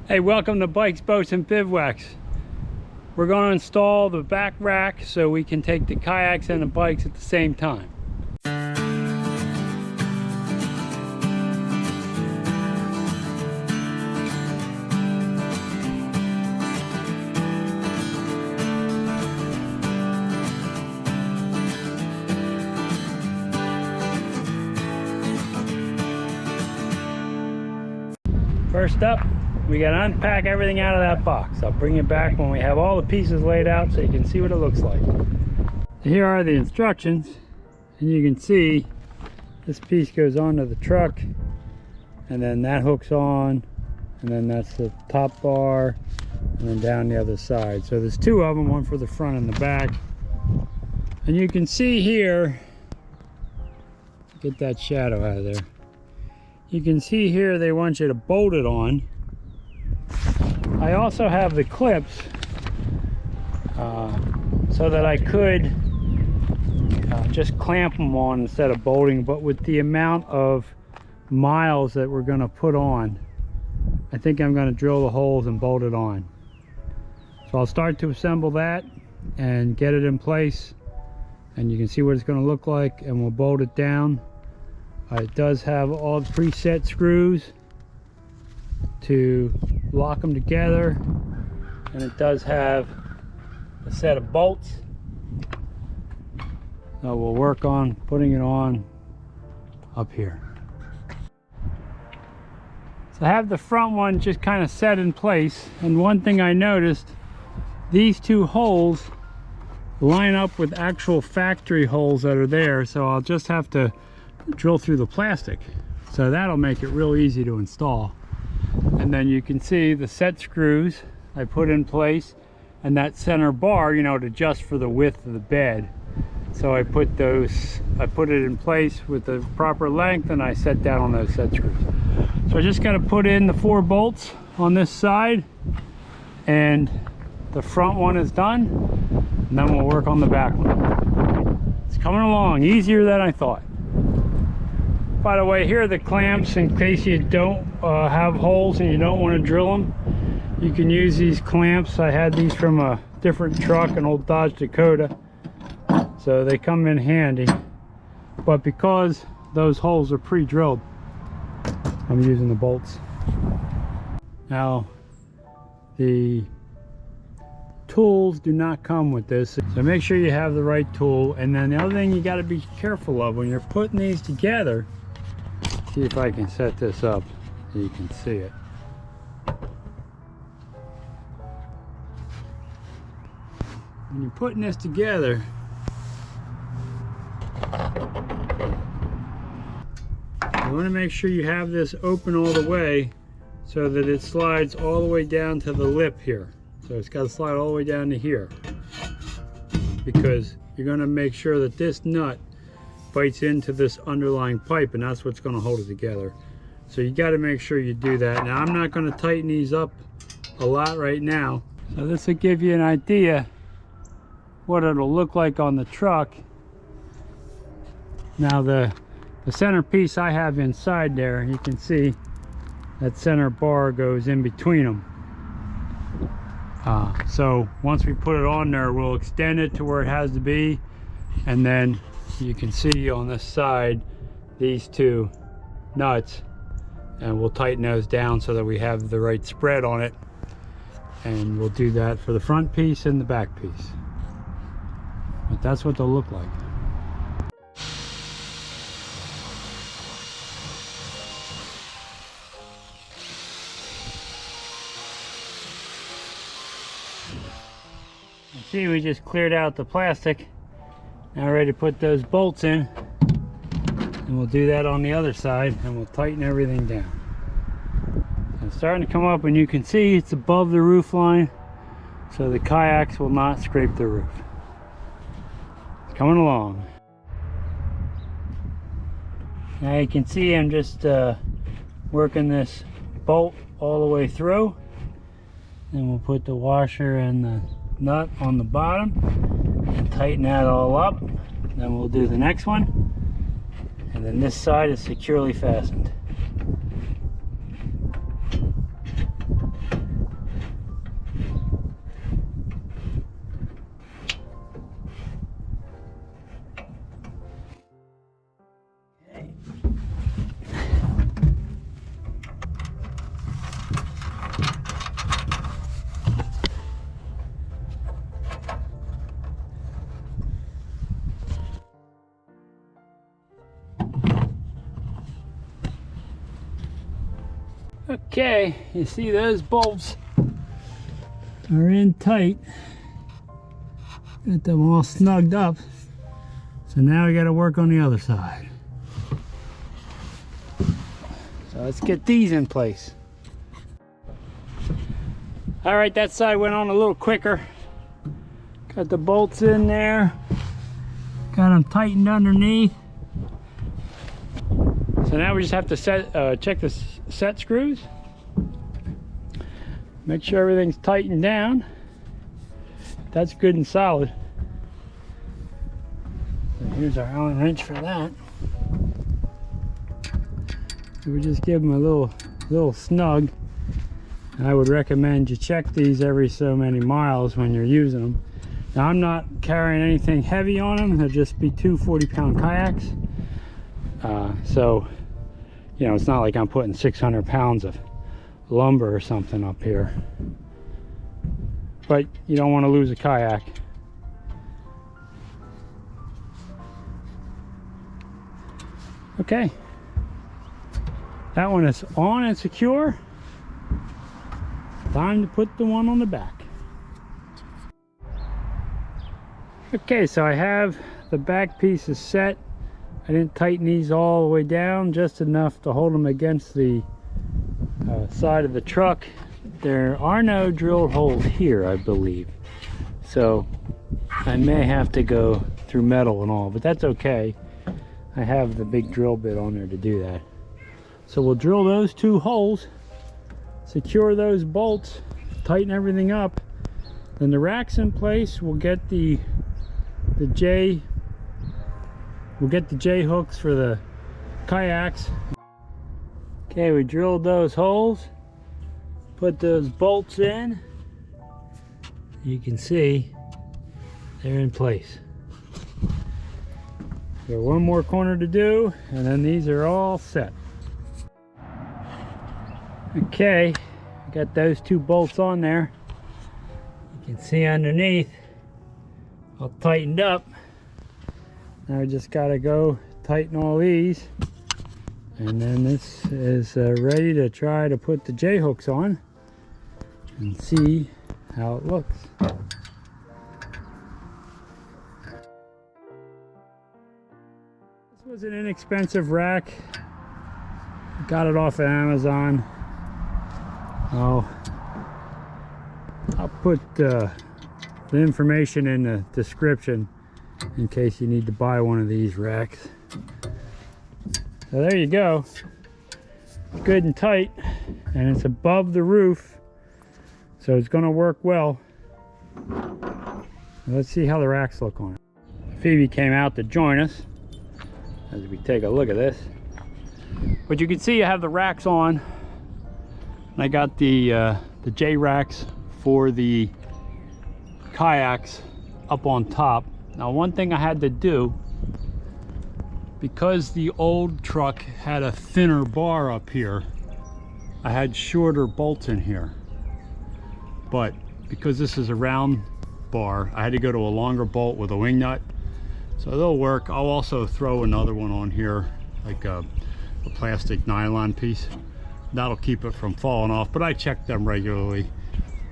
Hey, welcome to Bikes, Boats, and Bivouacs. We're going to install the back rack so we can take the kayaks and the bikes at the same time. First up, we got to unpack everything out of that box. I'll bring it back when we have all the pieces laid out so you can see what it looks like. Here are the instructions, and you can see this piece goes onto the truck, and then that hooks on, and then that's the top bar, and then down the other side. So there's two of them, one for the front and the back. And you can see here, get that shadow out of there. You can see here they want you to bolt it on. I also have the clips so that I could just clamp them on instead of bolting, but with the amount of miles that we're going to put on, I think I'm going to drill the holes and bolt it on. So I'll start to assemble that and get it in place, and you can see what it's going to look like, and we'll bolt it down. It does have all the preset screws to lock them together, and it does have a set of bolts. So we'll work on putting it on up here. So I have the front one just kind of set in place, and one thing I noticed, these two holes line up with actual factory holes that are there, so I'll just have to drill through the plastic, so that'll make it real easy to install. And then you can see the set screws I put in place, and that center bar, to adjust for the width of the bed. So I put it in place with the proper length, and I set down on those set screws. So I just got to put in the 4 bolts on this side, and the front one is done, and then we'll work on the back one. It's coming along easier than I thought. By the way, here are the clamps in case you don't have holes and you don't want to drill them. You can use these clamps. I had these from a different truck, an old Dodge Dakota, so they come in handy. But because those holes are pre-drilled, I'm using the bolts. Now, the tools do not come with this, so make sure you have the right tool. And then the other thing you got to be careful of when you're putting these together, see if I can set this up so you can see it. When you're putting this together, you want to make sure you have this open all the way so that it slides all the way down to the lip here. So it's got to slide all the way down to here, because you're going to make sure that this nut bites into this underlying pipe, and that's what's going to hold it together. So you got to make sure you do that. Now, I'm not going to tighten these up a lot right now, so this will give you an idea what it'll look like on the truck. Now, the center piece I have inside there, you can see that center bar goes in between them. So once we put it on there, we'll extend it to where it has to be, and then you can see on this side these two nuts, and we'll tighten those down so that we have the right spread on it, and we'll do that for the front piece and the back piece. But that's what they'll look like. See, we just cleared out the plastic. Now we're ready to put those bolts in, and we'll do that on the other side, and we'll tighten everything down. It's starting to come up, and you can see it's above the roof line, so the kayaks will not scrape the roof. It's coming along. Now you can see I'm just working this bolt all the way through, and we'll put the washer and the nut on the bottom and tighten that all up. Then we'll do the next one, and then this side is securely fastened. Okay, you see those bolts are in tight. Got them all snugged up. So now we got to work on the other side. So let's get these in place. All right, that side went on a little quicker. Got the bolts in there. Got them tightened underneath. So now we just have to check the set screws. Make sure everything's tightened down. That's good and solid. So here's our Allen wrench for that. So we just give them a little snug. I would recommend you check these every so many miles when you're using them. Now I'm not carrying anything heavy on them. They'll just be two 40-pound kayaks. So, you know, it's not like I'm putting 600 pounds of lumber or something up here, but you don't want to lose a kayak. Okay, that one is on and secure. Time to put the one on the back. Okay, so I have the back pieces set. I didn't tighten these all the way down, just enough to hold them against the side of the truck. There are no drilled holes here, I believe, so I may have to go through metal and all, but that's okay. I have the big drill bit on there to do that. So we'll drill those two holes, secure those bolts, tighten everything up, then the rack's in place. We'll get the J hooks for the kayaks. Okay, we drilled those holes, put those bolts in. You can see they're in place. Got one more corner to do, and then these are all set. Okay, got those two bolts on there. You can see underneath all tightened up. Now we just gotta go tighten all these, and then this is ready to try to put the J hooks on and see how it looks. This was an inexpensive rack. Got it off of Amazon. I'll put the information in the description in case you need to buy one of these racks. So there you go. Good and tight, and it's above the roof, so it's going to work well. Let's see how the racks look on it. Phoebe came out to join us as we take a look at this. But you can see I have the racks on. I got the J racks for the kayaks up on top. Now, one thing I had to do, because the old truck had a thinner bar up here, I had shorter bolts in here. But because this is a round bar, I had to go to a longer bolt with a wing nut. So they'll work. I'll also throw another one on here, like a plastic nylon piece. That'll keep it from falling off, but I check them regularly.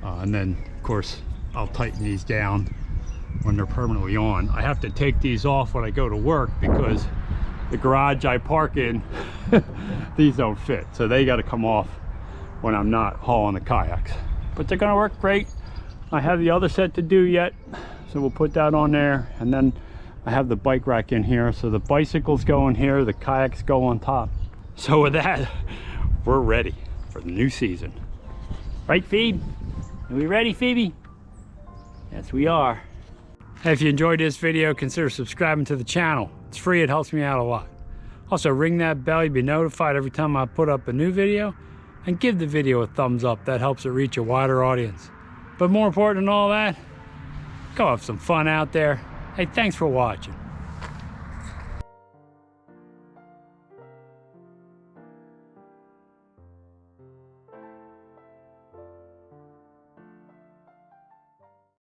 And then, of course, I'll tighten these down when they're permanently on. I have to take these off when I go to work because the garage I park in, these don't fit. So they got to come off when I'm not hauling the kayaks. But they're going to work great. I have the other set to do yet, so we'll put that on there. And then I have the bike rack in here, so the bicycles go in here, the kayaks go on top. So with that, we're ready for the new season. Right, Phoebe? Are we ready, Phoebe? Yes, we are. Hey, if you enjoyed this video, consider subscribing to the channel. It's free, it helps me out a lot. Also, ring that bell, you'll be notified every time I put up a new video. And give the video a thumbs up, that helps it reach a wider audience. But more important than all that, go have some fun out there. Hey, thanks for watching.